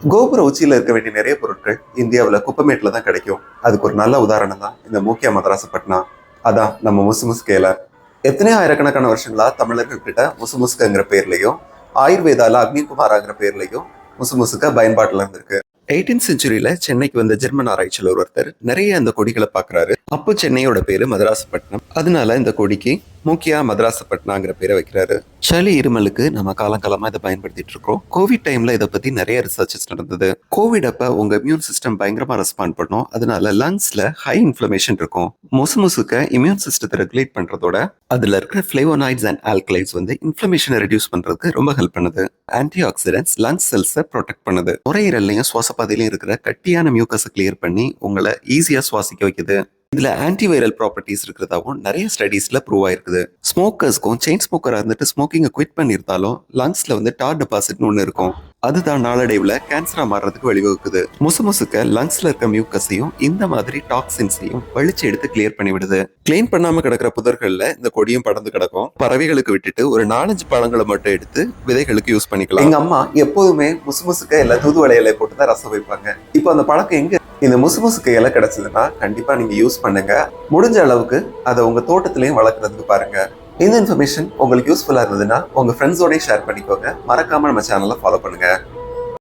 கோபுர உச்சியில இருக்க வேண்டிய நிறைய பொருட்கள் இந்தியாவில் குப்பமேட்டில் தான் கிடைக்கும். அதுக்கு ஒரு நல்ல உதாரணம் தான் இந்த மூக்கியா மதராசப்பட்டினம். அதான் நம்ம முசுமுஸ்கேல எத்தனையோ ஆயிரக்கணக்கான வருஷங்களா தமிழர்கள் கிட்ட முசுமுஸ்கங்கிற பேர்லயும் ஆயுர்வேதால அக்னிகுமாராங்கிற பேர்லயும் முசுமுசுக்க பயன்பாட்டுல இருந்திருக்கு. 18th செஞ்சுரியில சென்னைக்கு வந்த ஜெர்மன் ஆராய்ச்சியாளர் ஒருத்தர் நிறைய அந்த கொடிகளை பாக்குறாரு. அப்போ சென்னையோட பேரு மதராசப்பட்டினம், அதனால இந்த கொடிக்கு மூக்கியா மதராசப்பட்டினாங்கிற பேரை வைக்கிறாரு. சளி இருமலுக்கு நம்ம காலங்காலமா இதை பயன்படுத்திட்டு இருக்கோம். கோவிட் டைம்ல இதை பத்தி நிறைய ரிசர்ச்சஸ் நடந்தது. கோவிட் அப்ப உங்க இம்யூன் சிஸ்டம் பயங்கரமா ரெஸ்பாண்ட் பண்ணும். அதனால லங்ஸ்ல ஹை இன்ஃபிளமேஷன் இருக்கும். முசுமுசுக்க இம்யூன் சிஸ்டத்தை ரெகுலேட் பண்றதோட அதுல இருக்கிற ஃபிளேவோனாய்ட்ஸ் அண்ட் ஆல்கலைட்ஸ் வந்து இன்ஃபிளமேஷனை ரெடியூஸ் பண்றதுக்கு ரொம்ப ஹெல்ப் பண்ணுது. ஆன்டி ஆக்சிடென்ட்ஸ் லங்ஸ் செல்ஸை ப்ரொடெக்ட் பண்ணுது. நுரையீரல்லையும் சுவாசப்பாதையிலையும் இருக்கிற கட்டியான மியூக்கஸை கிளியர் பண்ணி உங்களை ஈஸியா சுவாசிக்க வைக்குது. இதுல ஆன்டிவைரல் ப்ராப்பர்ட்டிஸ் இருக்கிறதாவும் நிறைய ஸ்டடீஸ்ல ப்ரூவ் ஆயிருக்குது. ஸ்மோக்கர்ஸ்க்கும் செயின் ஸ்மோக்கரா இருந்துட்டு ஸ்மோக்கிங்கை குவிட் பண்ணியிருந்தாலும் லங்ஸ்ல வந்து டார் டெபாசிட்னு ஒன்று இருக்கும். அதுதான் நாளடைவுல கேன்சரா மாறுறதுக்கு வழிவகுக்குது. முசுமுசுக்க லங்ஸ்ல இருக்க மியூக்கஸையும் இந்த மாதிரி டாக்ஸின்ஸையும் வலிச்சு எடுத்து கிளியர் பண்ணி விடுது. கிளீன் பண்ணாம கிடக்கிற புதர்கள்ல இந்த கொடியும் படர்ந்து கிடக்கும். பறவைகளுக்கு விட்டுட்டு ஒரு 4-5 பழங்களை மட்டும் எடுத்து விதைகளுக்கு யூஸ் பண்ணிக்கலாம். எங்க அம்மா எப்போதுமே முசுமுசுக்க இல்ல தூதுவளை இலை போட்டு தான் ரசம் வைப்பாங்க. இப்போ அந்த பழக்கம் எங்க? இந்த முசுமுசுக்கு இலை கிடைச்சதுன்னா கண்டிப்பா நீங்க யூஸ் பண்ணுங்க. முடிஞ்ச அளவுக்கு அதை உங்க தோட்டத்திலையும் வளர்க்கறதுக்கு பாருங்க. இந்த இன்ஃபர்மேஷன் உங்களுக்கு யூஸ்ஃபுல்லா இருந்ததுன்னா உங்க ஃப்ரெண்ட்ஸோடய ஷேர் பண்ணிக்கோங்க. மறக்காம நம்ம சேனலை ஃபாலோ பண்ணுங்க.